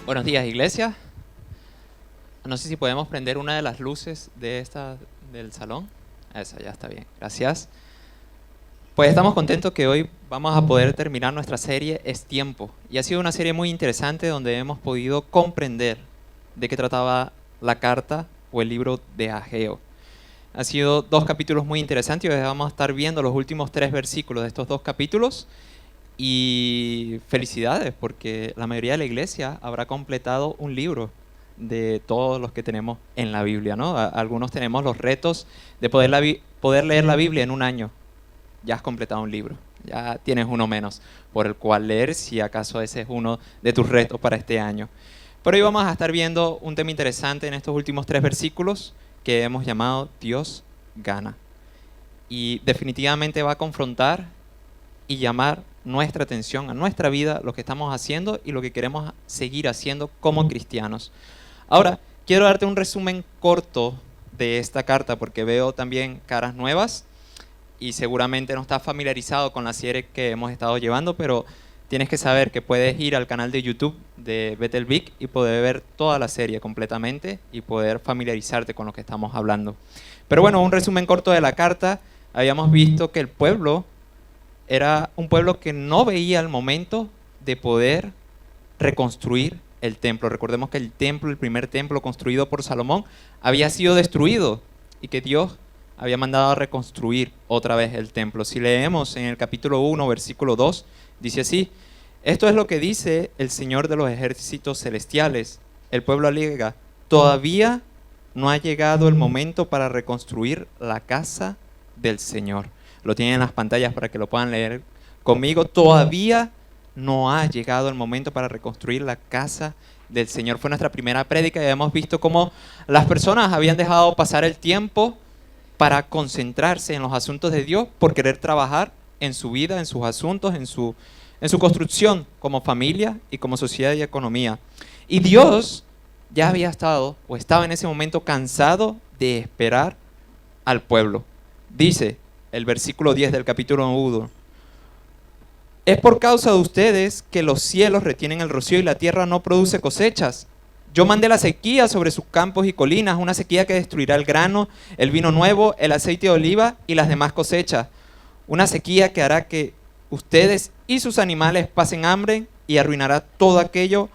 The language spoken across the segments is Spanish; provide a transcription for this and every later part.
Buenos días, iglesia. No sé si podemos prender una de las luces del salón. Esa ya está bien, gracias. Pues estamos contentos que hoy vamos a poder terminar nuestra serie Es Tiempo. Y ha sido una serie muy interesante donde hemos podido comprender de qué trataba la carta o el libro de Ageo. Han sido 2 capítulos muy interesantes y hoy vamos a estar viendo los últimos 3 versículos de estos 2 capítulos. Y felicidades, porque la mayoría de la iglesia habrá completado un libro de todos los que tenemos en la Biblia, ¿no? Algunos tenemos los retos de poder leer la Biblia en un año. Ya has completado un libro, ya tienes uno menos por el cual leer, si acaso ese es uno de tus retos para este año. Pero hoy vamos a estar viendo un tema interesante en estos últimos 3 versículos que hemos llamado Dios gana. Y definitivamente va a confrontar y llamar nuestra atención a nuestra vida, lo que estamos haciendo y lo que queremos seguir haciendo como cristianos. Ahora, quiero darte un resumen corto de esta carta porque veo también caras nuevas y seguramente no estás familiarizado con la serie que hemos estado llevando, pero tienes que saber que puedes ir al canal de YouTube de Bethel Vic y poder ver toda la serie completamente y poder familiarizarte con lo que estamos hablando. Pero bueno, un resumen corto de la carta. Habíamos visto que el pueblo era un pueblo que no veía el momento de poder reconstruir el templo. Recordemos que el templo, el primer templo construido por Salomón, había sido destruido y que Dios había mandado a reconstruir otra vez el templo. Si leemos en el capítulo 1, versículo 2, dice así: esto es lo que dice el Señor de los ejércitos celestiales. El pueblo alega: todavía no ha llegado el momento para reconstruir la casa del Señor. Lo tienen en las pantallas para que lo puedan leer conmigo. Todavía no ha llegado el momento para reconstruir la casa del Señor. Fue nuestra primera prédica y hemos visto cómo las personas habían dejado pasar el tiempo para concentrarse en los asuntos de Dios por querer trabajar en su vida, en sus asuntos, en su construcción como familia y como sociedad y economía. Y Dios ya había estado o estaba en ese momento cansado de esperar al pueblo. Dice el versículo 10 del capítulo 1: es por causa de ustedes que los cielos retienen el rocío y la tierra no produce cosechas. Yo mandé la sequía sobre sus campos y colinas, una sequía que destruirá el grano, el vino nuevo, el aceite de oliva y las demás cosechas. Una sequía que hará que ustedes y sus animales pasen hambre y arruinará todo aquello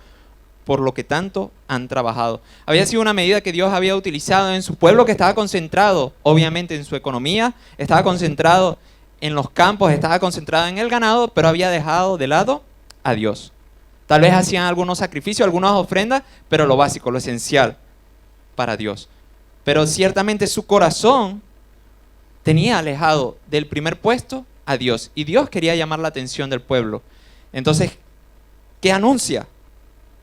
por lo que tanto han trabajado. Había sido una medida que Dios había utilizado en su pueblo, que estaba concentrado, obviamente, en su economía, estaba concentrado en los campos, estaba concentrado en el ganado, pero había dejado de lado a Dios. Tal vez hacían algunos sacrificios, algunas ofrendas, pero lo básico, lo esencial para Dios. Pero ciertamente su corazón tenía alejado del primer puesto a Dios, y Dios quería llamar la atención del pueblo. Entonces, ¿qué anuncia?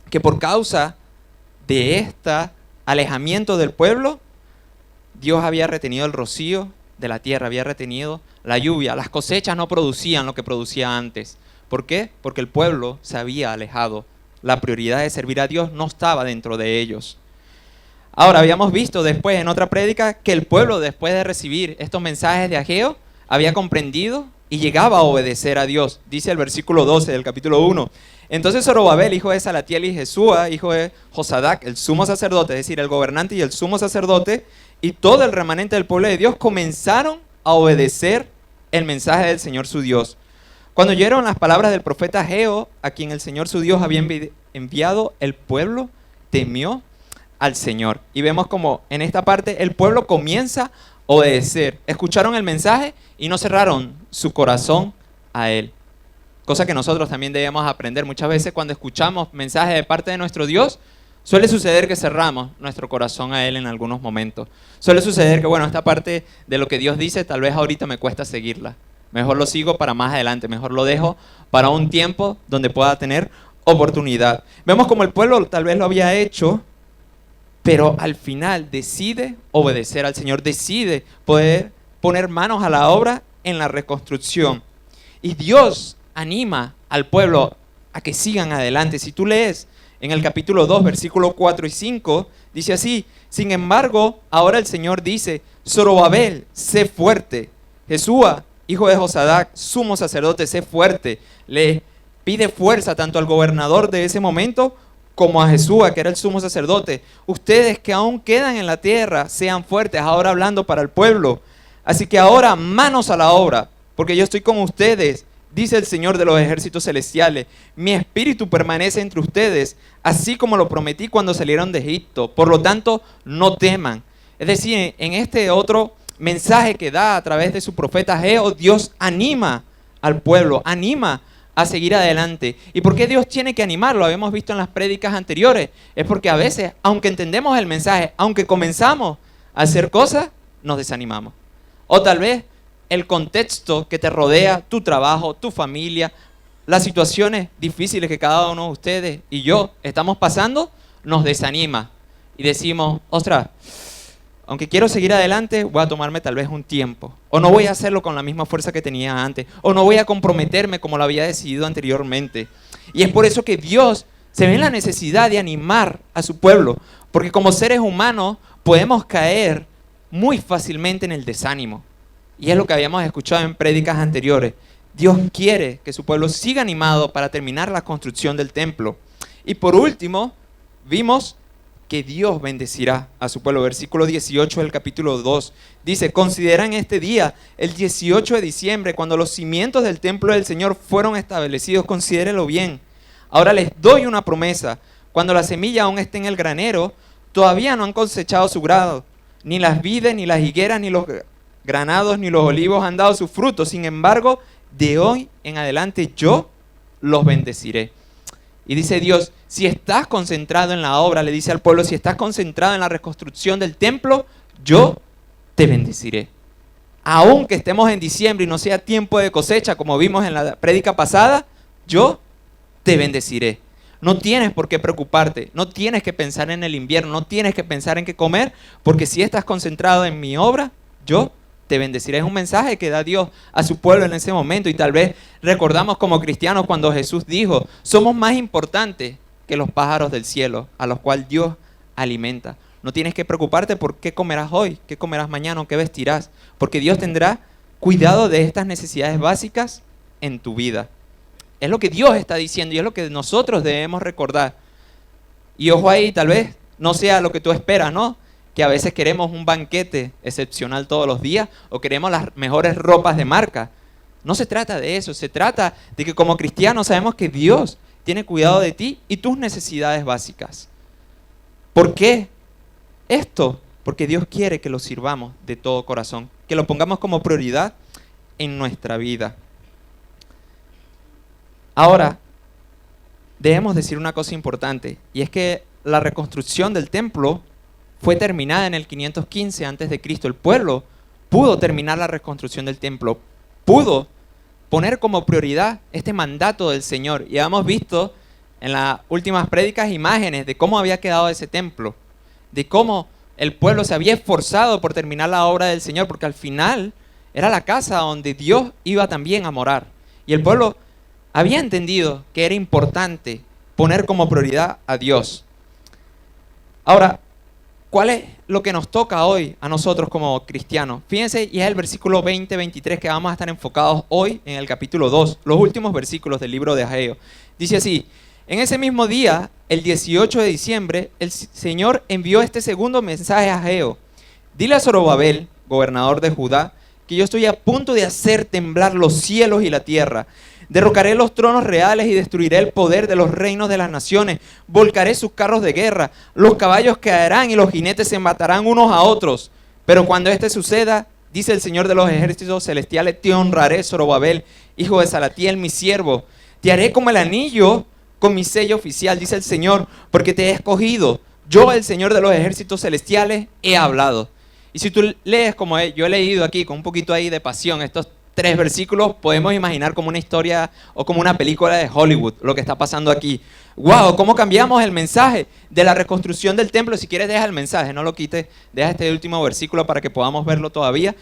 Que por causa de este alejamiento del pueblo, Dios había retenido el rocío de la tierra, había retenido la lluvia, las cosechas no producían lo que producía antes. ¿Por qué? Porque el pueblo se había alejado. La prioridad de servir a Dios no estaba dentro de ellos. Ahora, habíamos visto después en otra prédica que el pueblo, después de recibir estos mensajes de Ageo, había comprendido y llegaba a obedecer a Dios. Dice el versículo 12 del capítulo 1. Entonces Zorobabel, hijo de Salatiel, y Jesúa, hijo de Josadac, el sumo sacerdote, es decir, el gobernante y el sumo sacerdote, y todo el remanente del pueblo de Dios comenzaron a obedecer el mensaje del Señor su Dios. Cuando oyeron las palabras del profeta Ageo, a quien el Señor su Dios había enviado, el pueblo temió al Señor. Y vemos como en esta parte el pueblo comienza a obedecer. Escucharon el mensaje y no cerraron su corazón a él. Cosa que nosotros también debemos aprender. Muchas veces cuando escuchamos mensajes de parte de nuestro Dios, suele suceder que cerramos nuestro corazón a Él en algunos momentos. Suele suceder que, bueno, esta parte de lo que Dios dice, tal vez ahorita me cuesta seguirla. Mejor lo sigo para más adelante, mejor lo dejo para un tiempo donde pueda tener oportunidad. Vemos como el pueblo tal vez lo había hecho, pero al final decide obedecer al Señor, decide poder poner manos a la obra en la reconstrucción. Y Dios anima al pueblo a que sigan adelante. Si tú lees en el capítulo 2, versículos 4 y 5, dice así: sin embargo, ahora el Señor dice: Zorobabel, sé fuerte. Jesúa, hijo de Josadac, sumo sacerdote, sé fuerte. Le pide fuerza tanto al gobernador de ese momento como a Jesús, que era el sumo sacerdote. Ustedes que aún quedan en la tierra, sean fuertes, ahora hablando para el pueblo. Así que ahora manos a la obra, porque yo estoy con ustedes, dice el Señor de los ejércitos celestiales. Mi espíritu permanece entre ustedes, así como lo prometí cuando salieron de Egipto. Por lo tanto, no teman. Es decir, en este otro mensaje que da a través de su profeta Ageo, Dios anima al pueblo, anima a seguir adelante. ¿Y por qué Dios tiene que animarlo? Lo habíamos visto en las prédicas anteriores. Es porque a veces, aunque entendemos el mensaje, aunque comenzamos a hacer cosas, nos desanimamos. O tal vez el contexto que te rodea, tu trabajo, tu familia, las situaciones difíciles que cada uno de ustedes y yo estamos pasando, nos desanima. Y decimos, ostras, aunque quiero seguir adelante, voy a tomarme tal vez un tiempo. O no voy a hacerlo con la misma fuerza que tenía antes. O no voy a comprometerme como lo había decidido anteriormente. Y es por eso que Dios se ve en la necesidad de animar a su pueblo. Porque como seres humanos podemos caer muy fácilmente en el desánimo. Y es lo que habíamos escuchado en prédicas anteriores. Dios quiere que su pueblo siga animado para terminar la construcción del templo. Y por último, vimos que Dios bendecirá a su pueblo. Versículo 18 del capítulo 2 dice: consideran este día, el 18 de diciembre, cuando los cimientos del templo del Señor fueron establecidos. Considérelo bien. Ahora les doy una promesa. Cuando la semilla aún esté en el granero, todavía no han cosechado su grado. Ni las vides, ni las higueras, ni los granados, ni los olivos han dado su fruto. Sin embargo, de hoy en adelante yo los bendeciré. Y dice Dios, si estás concentrado en la obra, le dice al pueblo, si estás concentrado en la reconstrucción del templo, yo te bendeciré. Aunque estemos en diciembre y no sea tiempo de cosecha, como vimos en la prédica pasada, yo te bendeciré. No tienes por qué preocuparte, no tienes que pensar en el invierno, no tienes que pensar en qué comer, porque si estás concentrado en mi obra, yo te bendeciré. Es un mensaje que da Dios a su pueblo en ese momento, y tal vez recordamos como cristianos cuando Jesús dijo, somos más importantes que los pájaros del cielo, a los cuales Dios alimenta. No tienes que preocuparte por qué comerás hoy, qué comerás mañana o qué vestirás, porque Dios tendrá cuidado de estas necesidades básicas en tu vida. Es lo que Dios está diciendo y es lo que nosotros debemos recordar. Y ojo ahí, tal vez no sea lo que tú esperas, ¿no? Que a veces queremos un banquete excepcional todos los días o queremos las mejores ropas de marca. No se trata de eso, se trata de que como cristianos sabemos que Dios tiene cuidado de ti y tus necesidades básicas. ¿Por qué esto? Porque Dios quiere que lo sirvamos de todo corazón, que lo pongamos como prioridad en nuestra vida. Ahora, debemos decir una cosa importante, y es que la reconstrucción del templo fue terminada en el 515 a.C. El pueblo pudo terminar la reconstrucción del templo, pudo poner como prioridad este mandato del Señor. Y hemos visto en las últimas prédicas imágenes de cómo había quedado ese templo, de cómo el pueblo se había esforzado por terminar la obra del Señor, porque al final era la casa donde Dios iba también a morar. Y el pueblo había entendido que era importante poner como prioridad a Dios. Ahora, ¿cuál es lo que nos toca hoy a nosotros como cristianos? Fíjense, y es el versículo 20-23 que vamos a estar enfocados hoy en el capítulo 2, los últimos versículos del libro de Ageo. Dice así: en ese mismo día, el 18 de diciembre, el Señor envió este segundo mensaje a Ageo. Dile a Zorobabel, gobernador de Judá, que yo estoy a punto de hacer temblar los cielos y la tierra. Derrocaré los tronos reales y destruiré el poder de los reinos de las naciones. Volcaré sus carros de guerra. Los caballos caerán y los jinetes se matarán unos a otros. Pero cuando esto suceda, dice el Señor de los ejércitos celestiales, te honraré, Zorobabel, hijo de Salatiel, mi siervo. Te haré como el anillo con mi sello oficial, dice el Señor, porque te he escogido. Yo, el Señor de los ejércitos celestiales, he hablado. Y si tú lees como yo he leído aquí, con un poquito ahí de pasión, estos 3 versículos, podemos imaginar como una historia o como una película de Hollywood lo que está pasando aquí. ¡Wow! ¿Cómo cambiamos el mensaje de la reconstrucción del templo? Si quieres, deja el mensaje, no lo quites, deja este último versículo para que podamos verlo todavía.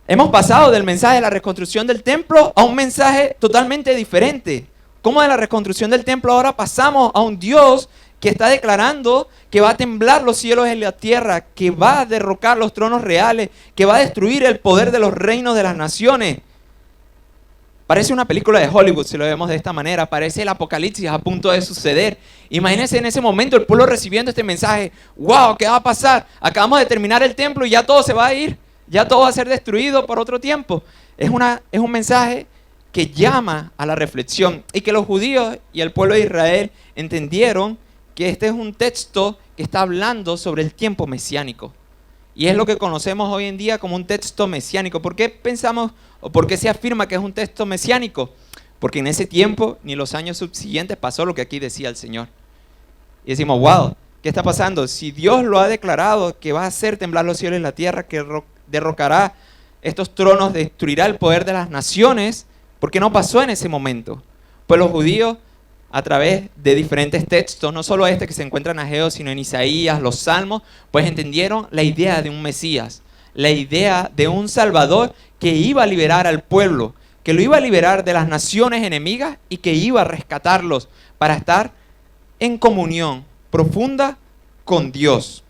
Hemos pasado del mensaje de la reconstrucción del templo a un mensaje totalmente diferente. ¿Cómo de la reconstrucción del templo ahora pasamos a un Dios que está declarando que va a temblar los cielos y la tierra, que va a derrocar los tronos reales, que va a destruir el poder de los reinos de las naciones? Parece una película de Hollywood si lo vemos de esta manera, parece el apocalipsis a punto de suceder. Imagínense en ese momento el pueblo recibiendo este mensaje. ¡Wow! ¿Qué va a pasar? Acabamos de terminar el templo y ya todo se va a ir. Ya todo va a ser destruido por otro tiempo. Es un mensaje que llama a la reflexión y que los judíos y el pueblo de Israel entendieron que este es un texto que está hablando sobre el tiempo mesiánico. Y es lo que conocemos hoy en día como un texto mesiánico. ¿Por qué pensamos o por qué se afirma que es un texto mesiánico? Porque en ese tiempo ni los años subsiguientes pasó lo que aquí decía el Señor. Y decimos, wow, ¿qué está pasando? Si Dios lo ha declarado que va a hacer temblar los cielos y la tierra, que derrocará estos tronos, destruirá el poder de las naciones, ¿por qué no pasó en ese momento? Pues los judíos, a través de diferentes textos, no solo este que se encuentra en Ageo, sino en Isaías, los Salmos, pues entendieron la idea de un Mesías, la idea de un Salvador que iba a liberar al pueblo, que lo iba a liberar de las naciones enemigas y que iba a rescatarlos para estar en comunión profunda con Dios.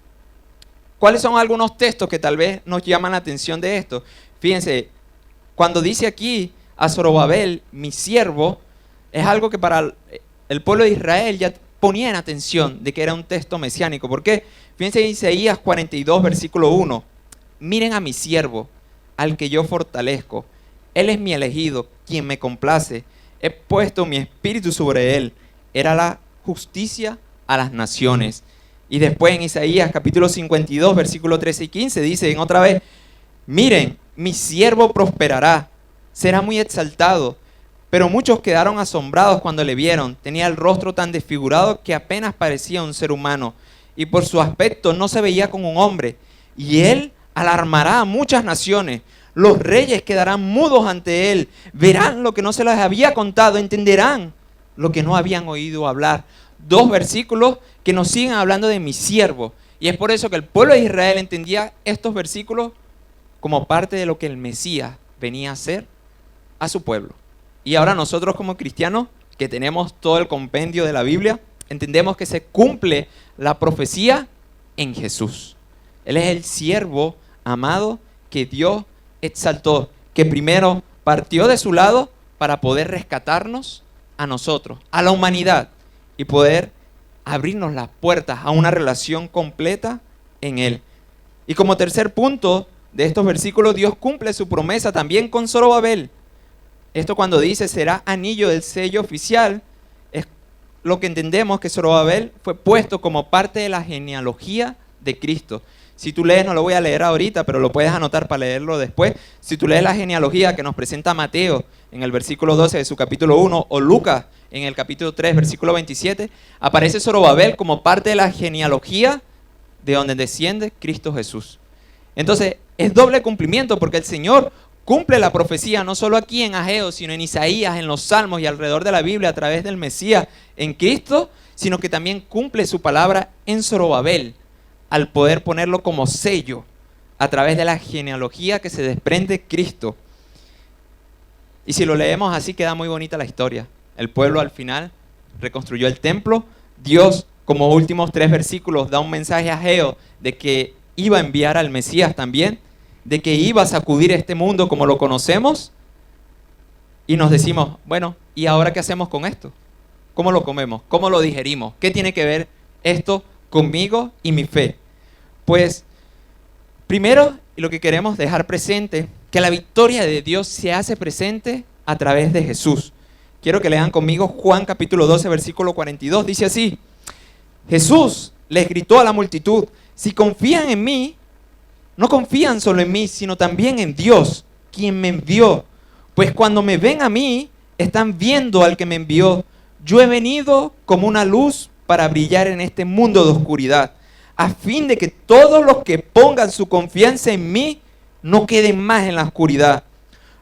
¿Cuáles son algunos textos que tal vez nos llaman la atención de esto? Fíjense, cuando dice aquí a Zorobabel, mi siervo, es algo que para el pueblo de Israel ya ponía en atención de que era un texto mesiánico. ¿Por qué? Fíjense en Isaías 42, versículo 1. Miren a mi siervo, al que yo fortalezco. Él es mi elegido, quien me complace. He puesto mi espíritu sobre él. Era la justicia a las naciones. Y después en Isaías capítulo 52, versículo 13 y 15, dice en otra vez, miren, mi siervo prosperará, será muy exaltado. Pero muchos quedaron asombrados cuando le vieron. Tenía el rostro tan desfigurado que apenas parecía un ser humano. Y por su aspecto no se veía como un hombre. Y él alarmará a muchas naciones. Los reyes quedarán mudos ante él. Verán lo que no se les había contado. Entenderán lo que no habían oído hablar. Dos versículos que nos siguen hablando de mi siervo. Y es por eso que el pueblo de Israel entendía estos versículos como parte de lo que el Mesías venía a hacer a su pueblo. Y ahora nosotros como cristianos, que tenemos todo el compendio de la Biblia, entendemos que se cumple la profecía en Jesús. Él es el siervo amado que Dios exaltó, que primero partió de su lado para poder rescatarnos a nosotros, a la humanidad, y poder abrirnos las puertas a una relación completa en Él. Y como tercer punto de estos versículos, Dios cumple su promesa también con Zorobabel. Esto cuando dice será anillo del sello oficial, es lo que entendemos que Zorobabel fue puesto como parte de la genealogía de Cristo. Si tú lees, no lo voy a leer ahorita, pero lo puedes anotar para leerlo después. Si tú lees la genealogía que nos presenta Mateo en el versículo 12 de su capítulo 1, o Lucas en el capítulo 3, versículo 27, aparece Zorobabel como parte de la genealogía de donde desciende Cristo Jesús. Entonces, es doble cumplimiento porque el Señor cumple la profecía no solo aquí en Ageo, sino en Isaías, en los Salmos y alrededor de la Biblia a través del Mesías en Cristo, sino que también cumple su palabra en Zorobabel, al poder ponerlo como sello a través de la genealogía que se desprende de Cristo. Y si lo leemos así queda muy bonita la historia. El pueblo al final reconstruyó el templo. Dios, como últimos 3 versículos, da un mensaje a Ageo de que iba a enviar al Mesías también, de que iba a sacudir este mundo como lo conocemos. Y nos decimos, bueno, ¿y ahora qué hacemos con esto? ¿Cómo lo comemos? ¿Cómo lo digerimos? ¿Qué tiene que ver esto conmigo y mi fe? Pues, primero, lo que queremos dejar presente, que la victoria de Dios se hace presente a través de Jesús. Quiero que lean conmigo Juan capítulo 12, versículo 42. Dice así, Jesús les gritó a la multitud, si confían en mí, no confían solo en mí, sino también en Dios, quien me envió. Pues cuando me ven a mí, están viendo al que me envió. Yo he venido como una luz para brillar en este mundo de oscuridad, a fin de que todos los que pongan su confianza en mí no queden más en la oscuridad.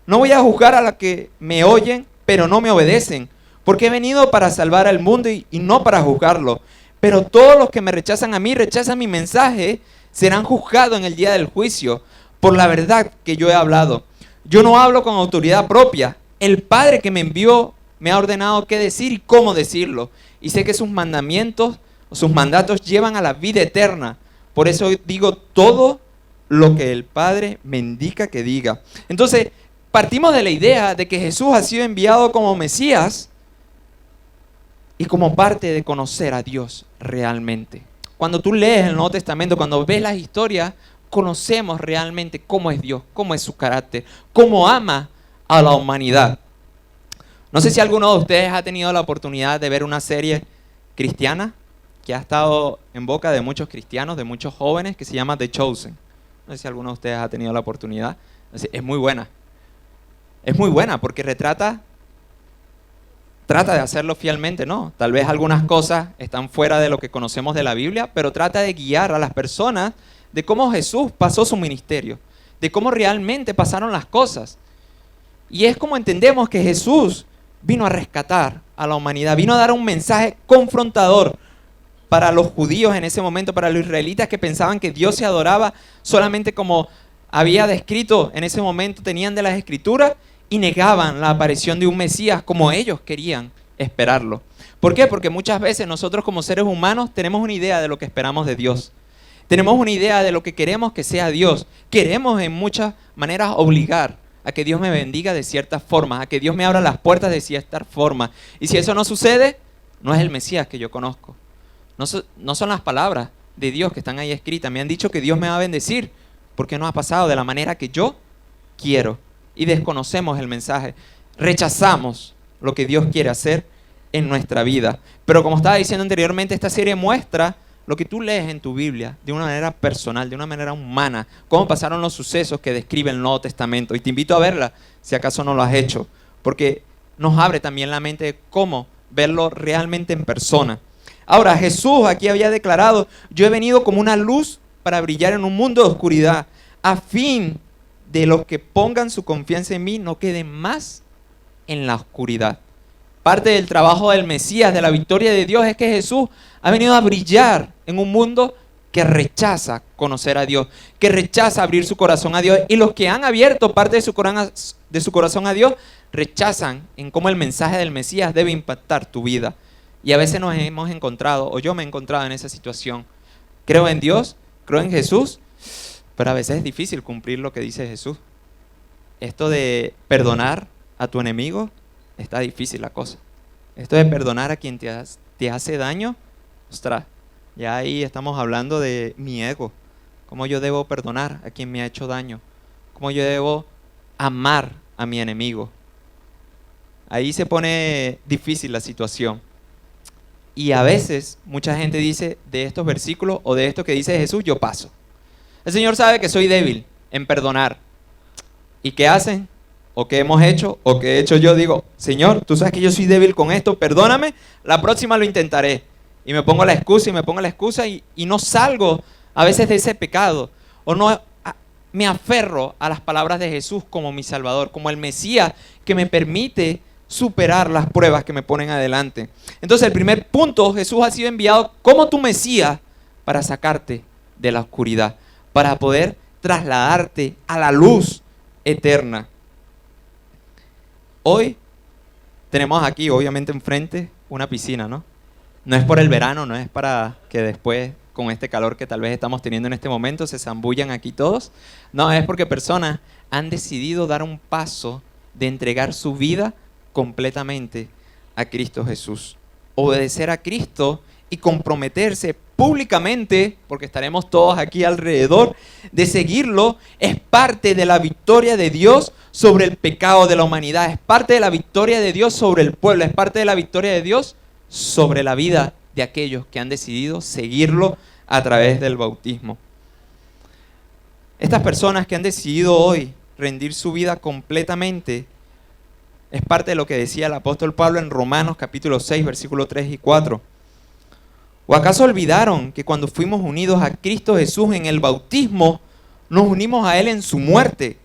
No voy a juzgar a los que me oyen, pero no me obedecen, porque he venido para salvar al mundo y no para juzgarlo. Pero todos los que me rechazan a mí, rechazan mi mensaje, serán juzgados en el día del juicio por la verdad que yo he hablado. Yo no hablo con autoridad propia. El Padre que me envió me ha ordenado qué decir y cómo decirlo. Y sé que sus mandamientos o sus mandatos llevan a la vida eterna. Por eso digo todo lo que el Padre me indica que diga. Entonces, partimos de la idea de que Jesús ha sido enviado como Mesías y como parte de conocer a Dios realmente. Cuando tú lees el Nuevo Testamento, cuando ves las historias, conocemos realmente cómo es Dios, cómo es su carácter, cómo ama a la humanidad. No sé si alguno de ustedes ha tenido la oportunidad de ver una serie cristiana que ha estado en boca de muchos cristianos, de muchos jóvenes, que se llama The Chosen. No sé si alguno de ustedes ha tenido la oportunidad. Es muy buena. Es muy buena porque trata de hacerlo fielmente, ¿no? Tal vez algunas cosas están fuera de lo que conocemos de la Biblia, pero trata de guiar a las personas de cómo Jesús pasó su ministerio, de cómo realmente pasaron las cosas. Y es como entendemos que Jesús vino a rescatar a la humanidad, vino a dar un mensaje confrontador para los judíos en ese momento, para los israelitas que pensaban que Dios se adoraba solamente como había descrito en ese momento, tenían de las escrituras, y negaban la aparición de un Mesías como ellos querían esperarlo. ¿Por qué? Porque muchas veces nosotros como seres humanos tenemos una idea de lo que esperamos de Dios. Tenemos una idea de lo que queremos que sea Dios. Queremos en muchas maneras obligar a que Dios me bendiga de ciertas formas, a que Dios me abra las puertas de cierta forma. Y si eso no sucede, no es el Mesías que yo conozco. No son las palabras de Dios que están ahí escritas. Me han dicho que Dios me va a bendecir porque no ha pasado de la manera que yo quiero. Y desconocemos el mensaje. Rechazamos lo que Dios quiere hacer en nuestra vida. Pero como estaba diciendo anteriormente, esta serie muestra lo que tú lees en tu Biblia de una manera personal, de una manera humana, cómo pasaron los sucesos que describe el Nuevo Testamento. Y te invito a verla, si acaso no lo has hecho, porque nos abre también la mente de cómo verlo realmente en persona. Ahora, Jesús aquí había declarado: yo he venido como una luz para brillar en un mundo de oscuridad, a fin de los que pongan su confianza en mí no queden más en la oscuridad. Parte del trabajo del Mesías, de la victoria de Dios, es que Jesús ha venido a brillar en un mundo que rechaza conocer a Dios, que rechaza abrir su corazón a Dios. Y los que han abierto parte de su corazón a Dios, rechazan en cómo el mensaje del Mesías debe impactar tu vida. Y a veces nos hemos encontrado, o yo me he encontrado en esa situación. Creo en Dios, creo en Jesús, pero a veces es difícil cumplir lo que dice Jesús. Esto de perdonar a tu enemigo, está difícil la cosa. Esto de perdonar a quien te hace daño, ostras, ya ahí estamos hablando de mi ego. Cómo yo debo perdonar a quien me ha hecho daño. Cómo yo debo amar a mi enemigo. Ahí se pone difícil la situación. Y a veces mucha gente dice de estos versículos o de esto que dice Jesús, yo paso. El Señor sabe que soy débil en perdonar. ¿Y qué hacen? ¿O qué hemos hecho? ¿O qué he hecho yo? Digo, Señor, tú sabes que yo soy débil con esto, perdóname, la próxima lo intentaré. Y me pongo la excusa y no salgo a veces de ese pecado. O no me aferro a las palabras de Jesús como mi Salvador, como el Mesías que me permite superar las pruebas que me ponen adelante. Entonces el primer punto, Jesús ha sido enviado como tu Mesías para sacarte de la oscuridad, para poder trasladarte a la luz eterna. Hoy tenemos aquí, obviamente enfrente, una piscina, ¿no? No es por el verano, no es para que después, con este calor que tal vez estamos teniendo en este momento, se zambullan aquí todos. No, es porque personas han decidido dar un paso de entregar su vida completamente a Cristo Jesús. Obedecer a Cristo y comprometerse públicamente, porque estaremos todos aquí alrededor, de seguirlo, es parte de la victoria de Dios sobre el pecado de la humanidad, es parte de la victoria de Dios sobre el pueblo, es parte de la victoria de Dios sobre la vida de aquellos que han decidido seguirlo a través del bautismo. Estas personas que han decidido hoy rendir su vida completamente, es parte de lo que decía el apóstol Pablo en Romanos capítulo 6, versículos 3 y 4. ¿O acaso olvidaron que cuando fuimos unidos a Cristo Jesús en el bautismo, nos unimos a Él en su muerte?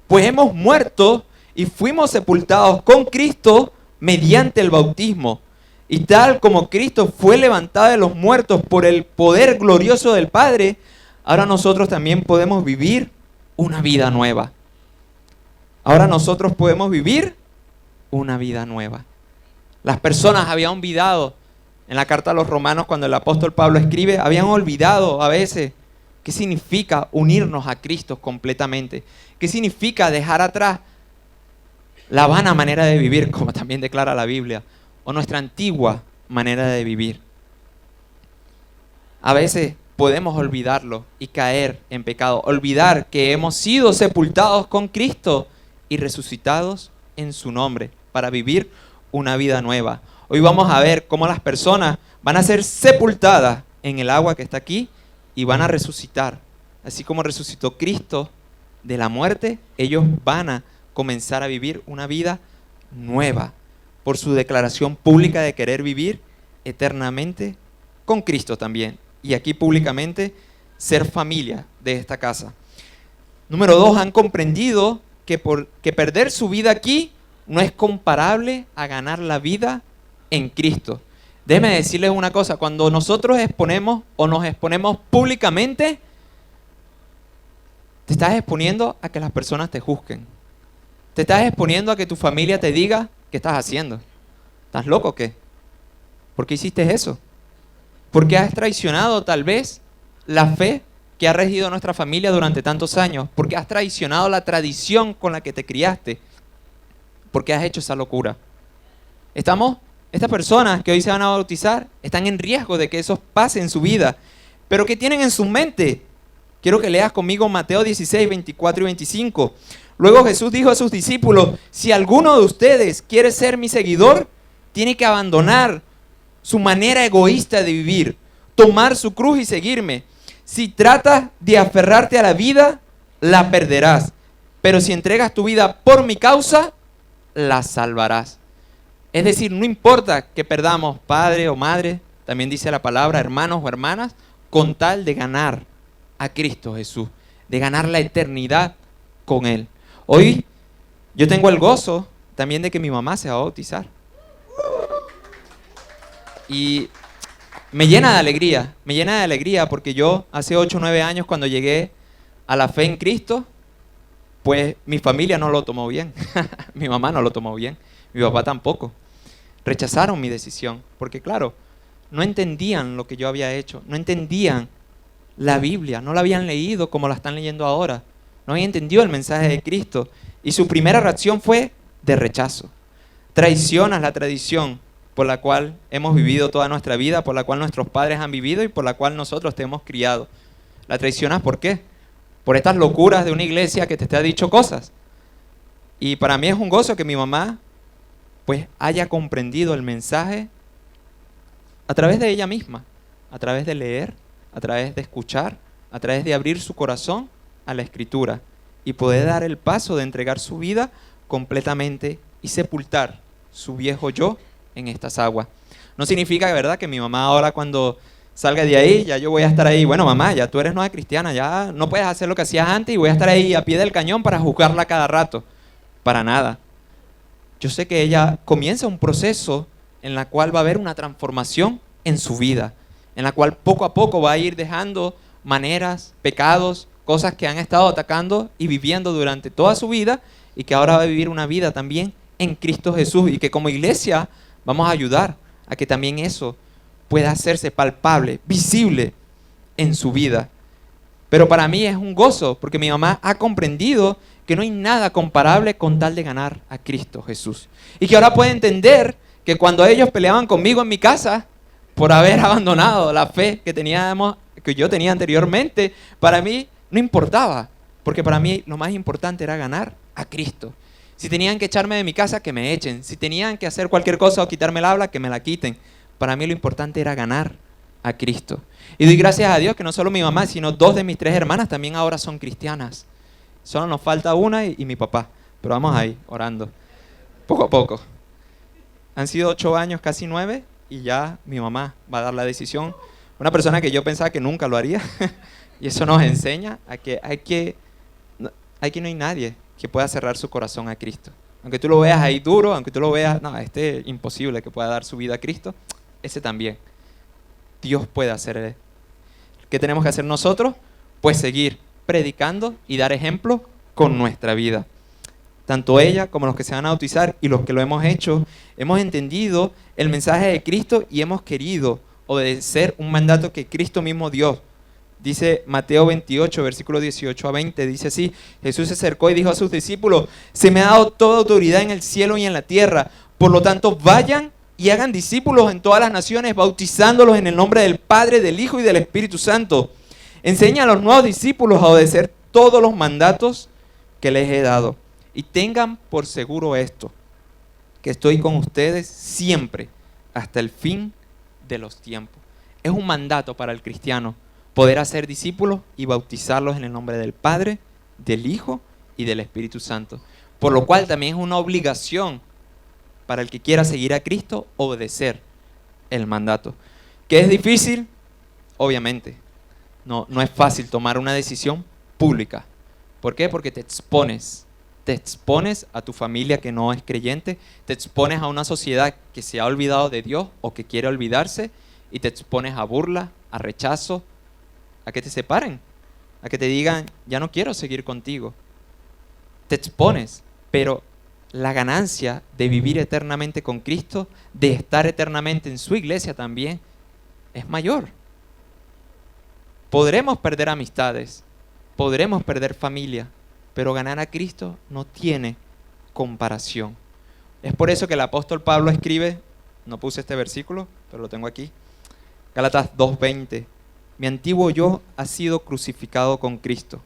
Pues hemos muerto y fuimos sepultados con Cristo mediante el bautismo. Y tal como Cristo fue levantado de los muertos por el poder glorioso del Padre, ahora nosotros también podemos vivir una vida nueva. Ahora nosotros podemos vivir una vida nueva. Las personas habían olvidado, en la carta a los Romanos, cuando el apóstol Pablo escribe, habían olvidado a veces qué significa unirnos a Cristo completamente. Qué significa dejar atrás la vana manera de vivir, como también declara la Biblia, o nuestra antigua manera de vivir. A veces podemos olvidarlo y caer en pecado, olvidar que hemos sido sepultados con Cristo y resucitados en su nombre para vivir una vida nueva. Hoy vamos a ver cómo las personas van a ser sepultadas en el agua que está aquí y van a resucitar. Así como resucitó Cristo de la muerte, ellos van a comenzar a vivir una vida nueva por su declaración pública de querer vivir eternamente con Cristo también. Y aquí públicamente ser familia de esta casa. Número 2, han comprendido que perder su vida aquí no es comparable a ganar la vida en Cristo. Déjeme decirles una cosa, cuando nosotros exponemos o nos exponemos públicamente, te estás exponiendo a que las personas te juzguen. Te estás exponiendo a que tu familia te diga qué estás haciendo. ¿Estás loco o qué? ¿Por qué hiciste eso? Porque has traicionado tal vez la fe que ha regido nuestra familia durante tantos años. Porque has traicionado la tradición con la que te criaste. Porque has hecho esa locura. Estas personas que hoy se van a bautizar están en riesgo de que eso pase en su vida. Pero ¿qué tienen en su mente? Quiero que leas conmigo Mateo 16, 24 y 25. Luego Jesús dijo a sus discípulos, si alguno de ustedes quiere ser mi seguidor, tiene que abandonar su manera egoísta de vivir, tomar su cruz y seguirme. Si tratas de aferrarte a la vida, la perderás. Pero si entregas tu vida por mi causa, la salvarás. Es decir, no importa que perdamos padre o madre, también dice la palabra, hermanos o hermanas, con tal de ganar a Cristo Jesús, de ganar la eternidad con Él. Hoy yo tengo el gozo también de que mi mamá se va a bautizar. Y me llena de alegría porque yo hace 8 o 9 años cuando llegué a la fe en Cristo, pues mi familia no lo tomó bien, mi mamá no lo tomó bien, mi papá tampoco. Rechazaron mi decisión porque claro, no entendían lo que yo había hecho, no entendían la Biblia, no la habían leído como la están leyendo ahora, no habían entendido el mensaje de Cristo y su primera reacción fue de rechazo. Traicionas la tradición por la cual hemos vivido toda nuestra vida, por la cual nuestros padres han vivido y por la cual nosotros te hemos criado. ¿La traicionas por qué? Por estas locuras de una iglesia que te ha dicho cosas. Y para mí es un gozo que mi mamá pues haya comprendido el mensaje a través de ella misma, a través de leer, a través de escuchar, a través de abrir su corazón a la Escritura y poder dar el paso de entregar su vida completamente y sepultar su viejo yo en estas aguas. No significa, ¿verdad?, que mi mamá ahora cuando salga de ahí, ya yo voy a estar ahí, bueno mamá, ya tú eres nueva cristiana, ya no puedes hacer lo que hacías antes y voy a estar ahí a pie del cañón para juzgarla cada rato. Para nada. Yo sé que ella comienza un proceso en la cual va a haber una transformación en su vida, en la cual poco a poco va a ir dejando maneras, pecados, cosas que han estado atacando y viviendo durante toda su vida y que ahora va a vivir una vida también en Cristo Jesús y que como iglesia vamos a ayudar a que también eso pueda hacerse palpable, visible en su vida. Pero para mí es un gozo porque mi mamá ha comprendido que no hay nada comparable con tal de ganar a Cristo Jesús. Y que ahora puede entender que cuando ellos peleaban conmigo en mi casa por haber abandonado la fe que yo tenía anteriormente, para mí no importaba, porque para mí lo más importante era ganar a Cristo. Si tenían que echarme de mi casa, que me echen. Si tenían que hacer cualquier cosa o quitarme el habla, que me la quiten. Para mí lo importante era ganar a Cristo. Y doy gracias a Dios que no solo mi mamá, sino 2 de mis 3 hermanas también ahora son cristianas. Solo nos falta una y mi papá. Pero vamos ahí, orando. Poco a poco. Han sido 8 años, casi 9, y ya mi mamá va a dar la decisión. Una persona que yo pensaba que nunca lo haría. Y eso nos enseña a que no hay nadie que pueda cerrar su corazón a Cristo. Aunque tú lo veas ahí duro, aunque tú lo veas, no, imposible que pueda dar su vida a Cristo, ese también. Dios puede hacer. ¿Qué tenemos que hacer nosotros? Pues seguir predicando y dar ejemplo con nuestra vida. Tanto ella como los que se van a bautizar y los que lo hemos hecho, hemos entendido el mensaje de Cristo y hemos querido obedecer un mandato que Cristo mismo dio. Dice Mateo 28, versículo 18 a 20, dice así: Jesús se acercó y dijo a sus discípulos, se me ha dado toda autoridad en el cielo y en la tierra, por lo tanto vayan y hagan discípulos en todas las naciones, bautizándolos en el nombre del Padre, del Hijo y del Espíritu Santo. Enseña a los nuevos discípulos a obedecer todos los mandatos que les he dado. Y tengan por seguro esto, que estoy con ustedes siempre, hasta el fin de los tiempos. Es un mandato para el cristiano poder hacer discípulos y bautizarlos en el nombre del Padre, del Hijo y del Espíritu Santo. Por lo cual también es una obligación para el que quiera seguir a Cristo obedecer el mandato. ¿Que es difícil? Obviamente. No es fácil tomar una decisión pública. ¿Por qué? Porque te expones a tu familia que no es creyente, te expones a una sociedad que se ha olvidado de Dios o que quiere olvidarse, y te expones a burla, a rechazo, a que te separen, a que te digan, ya no quiero seguir contigo. Te expones, pero la ganancia de vivir eternamente con Cristo, de estar eternamente en su iglesia también, es mayor. Podremos perder amistades, podremos perder familia, pero ganar a Cristo no tiene comparación. Es por eso que el apóstol Pablo escribe, no puse este versículo, pero lo tengo aquí, Gálatas 2:20. Mi antiguo yo ha sido crucificado con Cristo.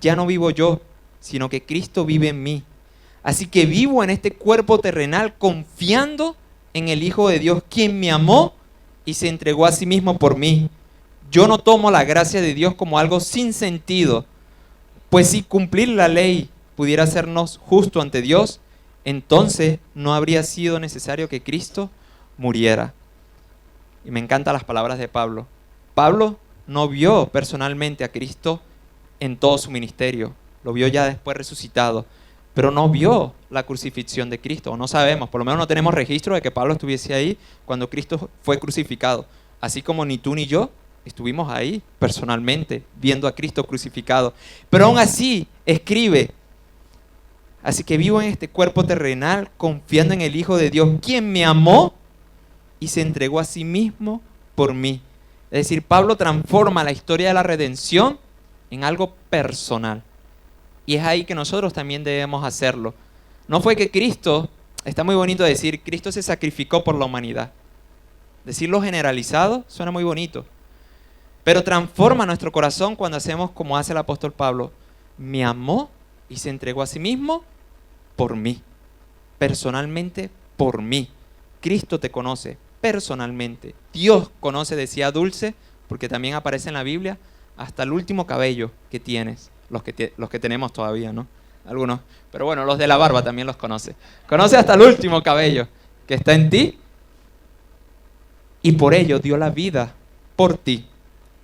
Ya no vivo yo, sino que Cristo vive en mí. Así que vivo en este cuerpo terrenal confiando en el Hijo de Dios, quien me amó y se entregó a sí mismo por mí. Yo no tomo la gracia de Dios como algo sin sentido, pues si cumplir la ley pudiera hacernos justo ante Dios, entonces no habría sido necesario que Cristo muriera. Y me encantan las palabras de Pablo. Pablo no vio personalmente a Cristo en todo su ministerio, lo vio ya después resucitado, pero no vio la crucifixión de Cristo, o no sabemos, por lo menos no tenemos registro de que Pablo estuviese ahí cuando Cristo fue crucificado, así como ni tú ni yo estuvimos ahí personalmente viendo a Cristo crucificado, pero aún así escribe, así que vivo en este cuerpo terrenal confiando en el Hijo de Dios, quien me amó y se entregó a sí mismo por mí. Es decir, Pablo transforma la historia de la redención en algo personal. Y es ahí que nosotros también debemos hacerlo. No fue que Cristo, está muy bonito decir, Cristo se sacrificó por la humanidad. Decirlo generalizado suena muy bonito. Pero transforma nuestro corazón cuando hacemos como hace el apóstol Pablo. Me amó y se entregó a sí mismo por mí. Personalmente por mí. Cristo te conoce personalmente. Dios conoce, decía Dulce, porque también aparece en la Biblia, hasta el último cabello que tienes. Los que tenemos todavía, ¿no? Algunos. Pero bueno, los de la barba también los conoce. Conoce hasta el último cabello que está en ti. Y por ello dio la vida por ti.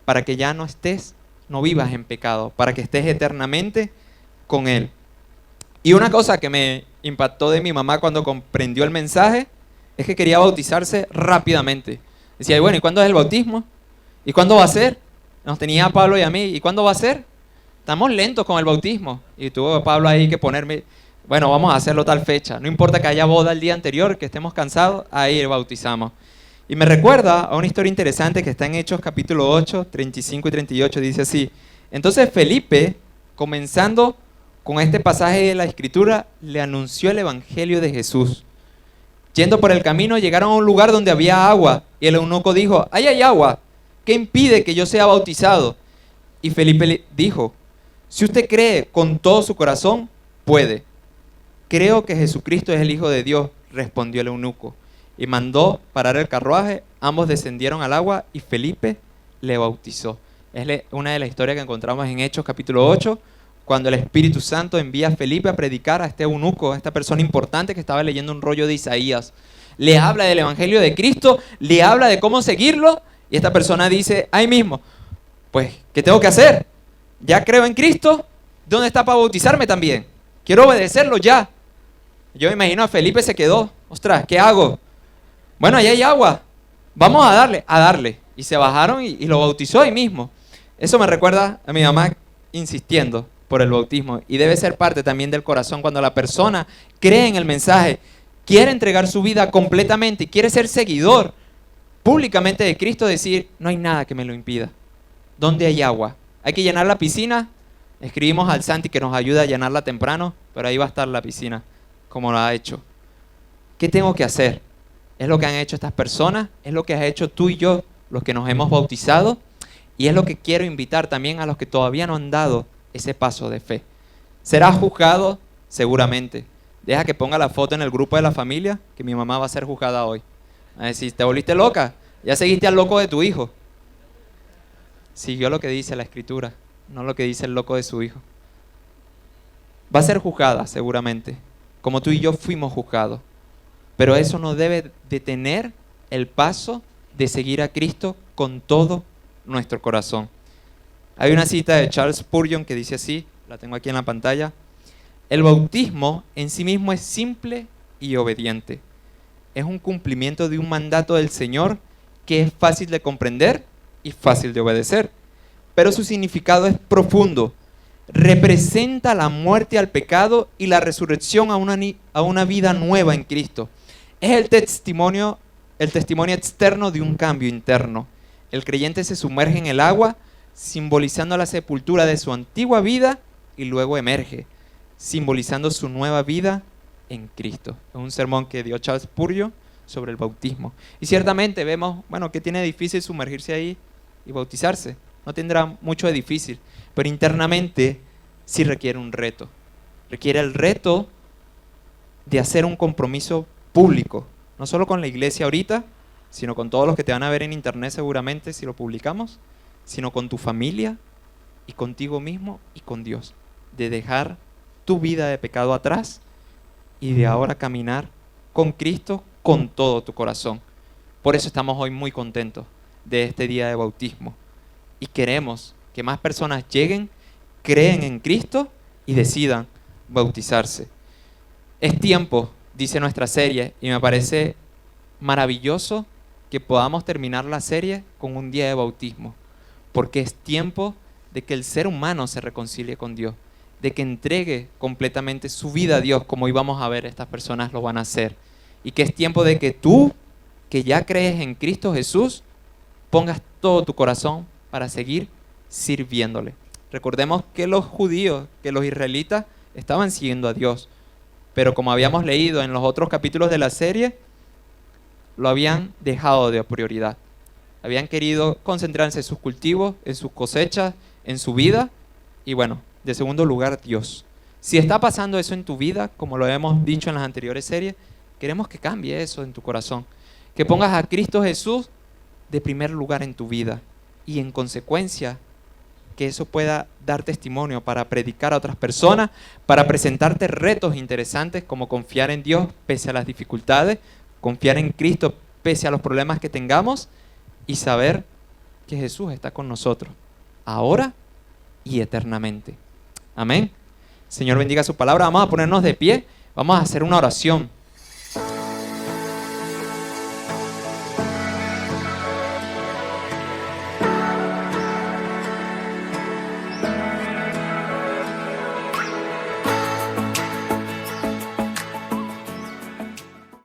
Para que ya no vivas en pecado. Para que estés eternamente con Él. Y una cosa que me impactó de mi mamá cuando comprendió el mensaje es que quería bautizarse rápidamente. Decía, bueno, ¿y cuándo es el bautismo? ¿Y cuándo va a ser? Nos tenía a Pablo y a mí. ¿Y cuándo va a ser? Estamos lentos con el bautismo. Y tuvo Pablo ahí que ponerme, bueno, vamos a hacerlo tal fecha. No importa que haya boda el día anterior, que estemos cansados, ahí bautizamos. Y me recuerda a una historia interesante que está en Hechos capítulo 8, 35 y 38. Dice así, entonces Felipe, comenzando con este pasaje de la Escritura, le anunció el Evangelio de Jesús. Yendo por el camino, llegaron a un lugar donde había agua. Y el eunuco dijo, ahí hay agua. ¿Qué impide que yo sea bautizado? Y Felipe le dijo, si usted cree con todo su corazón, puede. Creo que Jesucristo es el Hijo de Dios, respondió el eunuco. Y mandó parar el carruaje, ambos descendieron al agua y Felipe le bautizó. Es una de las historias que encontramos en Hechos capítulo 8, cuando el Espíritu Santo envía a Felipe a predicar a este eunuco, a esta persona importante que estaba leyendo un rollo de Isaías. Le habla del Evangelio de Cristo, le habla de cómo seguirlo, y esta persona dice, ahí mismo, pues, ¿qué tengo que hacer? Ya creo en Cristo, ¿dónde está para bautizarme también? Quiero obedecerlo ya. Yo me imagino a Felipe se quedó, ostras, ¿qué hago? Bueno, allá hay agua, vamos a darle. Y se bajaron y lo bautizó ahí mismo. Eso me recuerda a mi mamá insistiendo por el bautismo, y debe ser parte también del corazón cuando la persona cree en el mensaje, quiere entregar su vida completamente y quiere ser seguidor públicamente de Cristo, decir, no hay nada que me lo impida. ¿Dónde hay agua? Hay que llenar la piscina. Escribimos al Santi que nos ayuda a llenarla temprano, pero ahí va a estar la piscina, como lo ha hecho. ¿Qué tengo que hacer? Es lo que han hecho estas personas, es lo que has hecho tú y yo, los que nos hemos bautizado, y es lo que quiero invitar también a los que todavía no han dado ese paso de fe. ¿Serás juzgado? Seguramente. Deja que ponga la foto en el grupo de la familia, que mi mamá va a ser juzgada hoy. A decir, ¿te volviste loca? Ya seguiste al loco de tu hijo. Siguió lo que dice la escritura, no lo que dice el loco de su hijo. Va a ser juzgada, seguramente, como tú y yo fuimos juzgados. Pero eso no debe detener el paso de seguir a Cristo con todo nuestro corazón. Hay una cita de Charles Spurgeon que dice así, la tengo aquí en la pantalla: el bautismo en sí mismo es simple y obediente. Es un cumplimiento de un mandato del Señor que es fácil de comprender y fácil de obedecer. Pero su significado es profundo. Representa la muerte al pecado y la resurrección a una vida nueva en Cristo. Es el testimonio externo de un cambio interno. El creyente se sumerge en el agua, simbolizando la sepultura de su antigua vida, y luego emerge, simbolizando su nueva vida en Cristo. Es un sermón que dio Charles Spurgeon sobre el bautismo. Y ciertamente vemos, que tiene difícil sumergirse ahí y bautizarse. No tendrá mucho de difícil, pero internamente sí requiere un reto. Requiere el reto de hacer un compromiso público, no solo con la iglesia ahorita, sino con todos los que te van a ver en internet seguramente si lo publicamos, sino con tu familia y contigo mismo y con Dios. De dejar tu vida de pecado atrás y de ahora caminar con Cristo con todo tu corazón. Por eso estamos hoy muy contentos de este día de bautismo. Y queremos que más personas lleguen, creen en Cristo y decidan bautizarse. Es tiempo, dice nuestra serie, y me parece maravilloso que podamos terminar la serie con un día de bautismo, porque es tiempo de que el ser humano se reconcilie con Dios, de que entregue completamente su vida a Dios, como íbamos a ver, estas personas lo van a hacer, y que es tiempo de que tú, que ya crees en Cristo Jesús, pongas todo tu corazón para seguir sirviéndole. Recordemos que los judíos, que los israelitas estaban siguiendo a Dios, pero como habíamos leído en los otros capítulos de la serie, lo habían dejado de prioridad. Habían querido concentrarse en sus cultivos, en sus cosechas, en su vida, y de segundo lugar, Dios. Si está pasando eso en tu vida, como lo hemos dicho en las anteriores series, queremos que cambie eso en tu corazón. Que pongas a Cristo Jesús de primer lugar en tu vida, y en consecuencia, que eso pueda dar testimonio para predicar a otras personas, para presentarte retos interesantes como confiar en Dios pese a las dificultades, confiar en Cristo pese a los problemas que tengamos, y saber que Jesús está con nosotros, ahora y eternamente. Amén. Señor, bendiga su palabra. Vamos a ponernos de pie, vamos a hacer una oración.